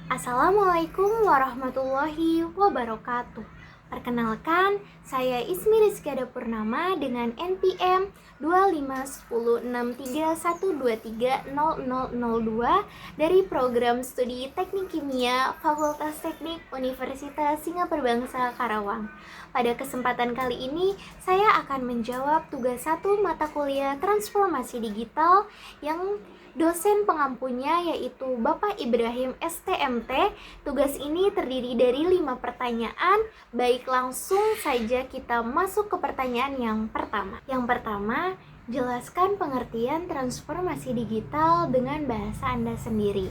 Assalamualaikum warahmatullahi wabarakatuh. Perkenalkan, saya Ismi Rizkyada Purnama dengan NPM 251063123000 dari Program Studi Teknik Kimia Fakultas Teknik Universitas Singapura Karawang. Pada kesempatan kali ini, saya akan menjawab tugas 1 mata kuliah Transformasi Digital yang dosen pengampunya yaitu Bapak Ibrahim STMT. Tugas ini terdiri dari 5 pertanyaan. Baik, langsung saja kita masuk ke pertanyaan yang pertama. Yang pertama, jelaskan pengertian transformasi digital dengan bahasa Anda sendiri.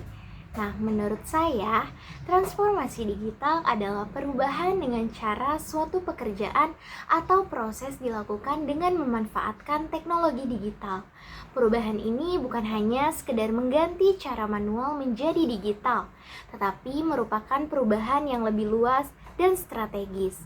Nah, menurut saya, transformasi digital adalah perubahan dengan cara suatu pekerjaan atau proses dilakukan dengan memanfaatkan teknologi digital. Perubahan ini bukan hanya sekedar mengganti cara manual menjadi digital, tetapi merupakan perubahan yang lebih luas dan strategis.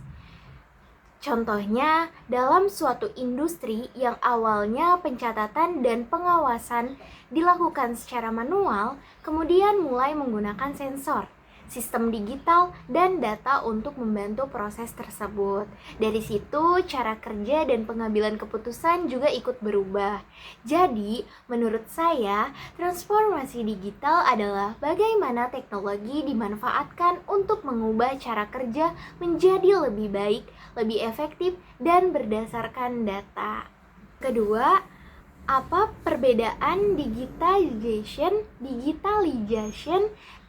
Contohnya, dalam suatu industri yang awalnya pencatatan dan pengawasan dilakukan secara manual, kemudian mulai menggunakan sensor, sistem digital, dan data untuk membantu proses tersebut. Dari situ, cara kerja dan pengambilan keputusan juga ikut berubah. Jadi, menurut saya, transformasi digital adalah bagaimana teknologi dimanfaatkan untuk mengubah cara kerja menjadi lebih baik, lebih efektif, dan berdasarkan data. Kedua, apa perbedaan digitalization,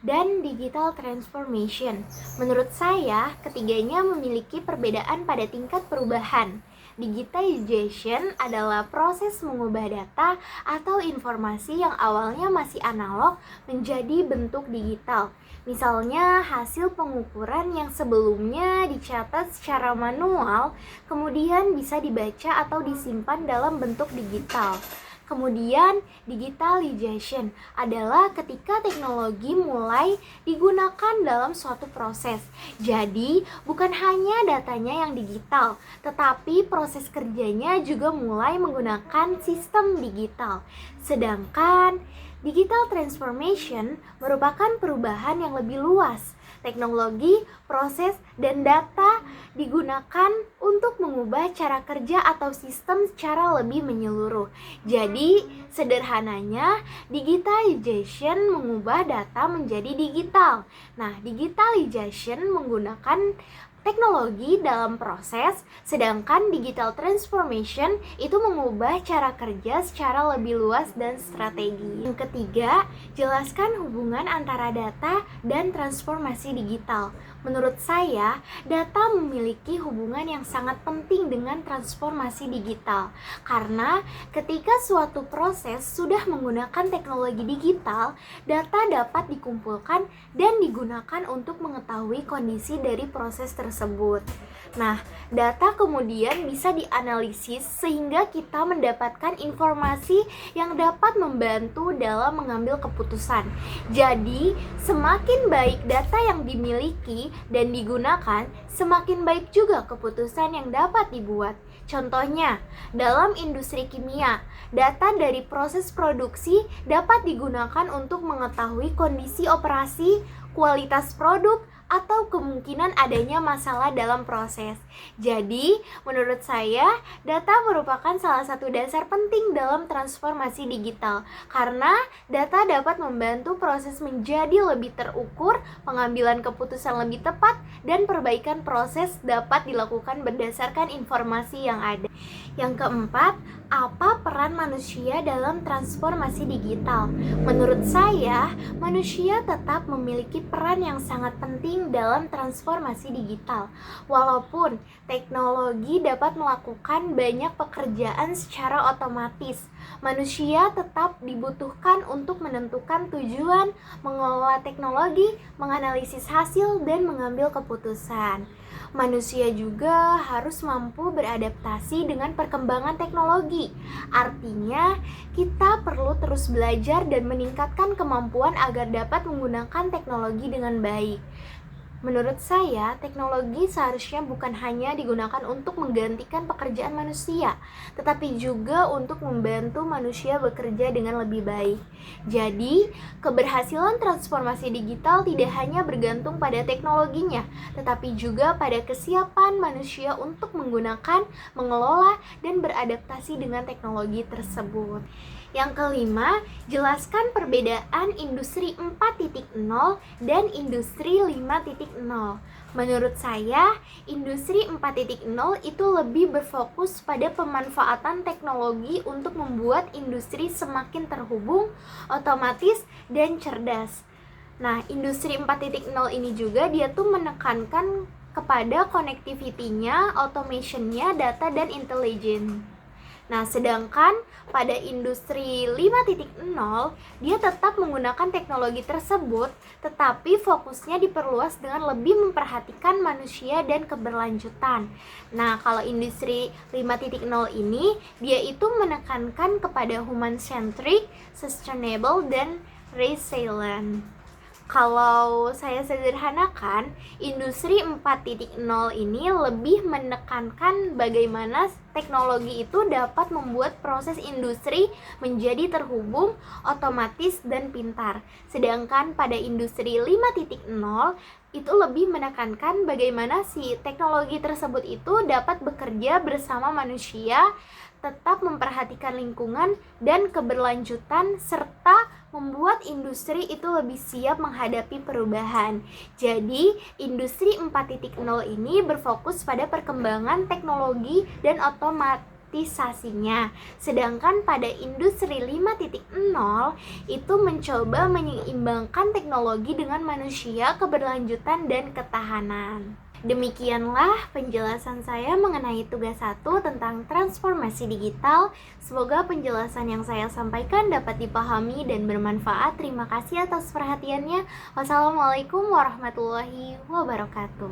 dan digital transformation? Menurut saya, ketiganya memiliki perbedaan pada tingkat perubahan. Digitalization adalah proses mengubah data atau informasi yang awalnya masih analog menjadi bentuk digital. Misalnya, hasil pengukuran yang sebelumnya dicatat secara manual kemudian bisa dibaca atau disimpan dalam bentuk digital. Kemudian, digitalization adalah ketika teknologi mulai digunakan dalam suatu proses. Jadi, bukan hanya datanya yang digital, tetapi proses kerjanya juga mulai menggunakan sistem digital. Sedangkan, digital transformation merupakan perubahan yang lebih luas. Teknologi, proses, dan data digunakan untuk mengubah cara kerja atau sistem secara lebih menyeluruh. Jadi, sederhananya, digitalization mengubah data menjadi digital. Nah, digitalization menggunakan teknologi dalam proses, sedangkan digital transformation itu mengubah cara kerja secara lebih luas dan strategi. Yang ketiga, jelaskan hubungan antara data dan transformasi digital. Menurut saya, data memiliki hubungan yang sangat penting dengan transformasi digital. Karena ketika suatu proses sudah menggunakan teknologi digital, data dapat dikumpulkan dan digunakan untuk mengetahui kondisi dari proses tersebut. Nah, data kemudian bisa dianalisis sehingga kita mendapatkan informasi yang dapat membantu dalam mengambil keputusan. Jadi, semakin baik data yang dimiliki dan digunakan, semakin baik juga keputusan yang dapat dibuat. Contohnya, dalam industri kimia, data dari proses produksi dapat digunakan untuk mengetahui kondisi operasi, kualitas produk, atau kemungkinan adanya masalah dalam proses. Jadi, menurut saya, data merupakan salah satu dasar penting dalam transformasi digital karena data dapat membantu proses menjadi lebih terukur, pengambilan keputusan lebih tepat, dan perbaikan proses dapat dilakukan berdasarkan informasi yang ada. Yang keempat, apa peran manusia dalam transformasi digital? Menurut saya, manusia tetap memiliki peran yang sangat penting dalam transformasi digital. Walaupun teknologi dapat melakukan banyak pekerjaan secara otomatis, manusia tetap dibutuhkan untuk menentukan tujuan, mengelola teknologi, menganalisis hasil, dan mengambil keputusan. Manusia juga harus mampu beradaptasi dengan perkembangan teknologi. Artinya, kita perlu terus belajar dan meningkatkan kemampuan agar dapat menggunakan teknologi dengan baik. Menurut saya, teknologi seharusnya bukan hanya digunakan untuk menggantikan pekerjaan manusia, tetapi juga untuk membantu manusia bekerja dengan lebih baik. Jadi, keberhasilan transformasi digital tidak hanya bergantung pada teknologinya, tetapi juga pada kesiapan manusia untuk menggunakan, mengelola, dan beradaptasi dengan teknologi tersebut. Yang kelima, jelaskan perbedaan industri 4.0 dan industri 5.0. Menurut saya, industri 4.0 itu lebih berfokus pada pemanfaatan teknologi untuk membuat industri semakin terhubung, otomatis, dan cerdas. Nah, industri 4.0 ini juga dia tuh menekankan kepada connectivity-nya, automation-nya, data, dan intelligence. Nah, sedangkan pada industri 5.0, dia tetap menggunakan teknologi tersebut, tetapi fokusnya diperluas dengan lebih memperhatikan manusia dan keberlanjutan. Nah, kalau industri 5.0 ini, dia itu menekankan kepada human-centric, sustainable, dan resilient. Kalau saya sederhanakan, industri 4.0 ini lebih menekankan bagaimana teknologi itu dapat membuat proses industri menjadi terhubung, otomatis, dan pintar. Sedangkan pada industri 5.0 itu lebih menekankan bagaimana si teknologi tersebut itu dapat bekerja bersama manusia, tetap memperhatikan lingkungan dan keberlanjutan, serta membuat industri itu lebih siap menghadapi perubahan. Jadi, industri 4.0 ini berfokus pada perkembangan teknologi dan otomatisasinya. Sedangkan pada industri 5.0 itu mencoba menyeimbangkan teknologi dengan manusia, keberlanjutan, dan ketahanan. Demikianlah penjelasan saya mengenai tugas 1 tentang transformasi digital. Semoga penjelasan yang saya sampaikan dapat dipahami dan bermanfaat. Terima kasih atas perhatiannya. Wassalamualaikum warahmatullahi wabarakatuh.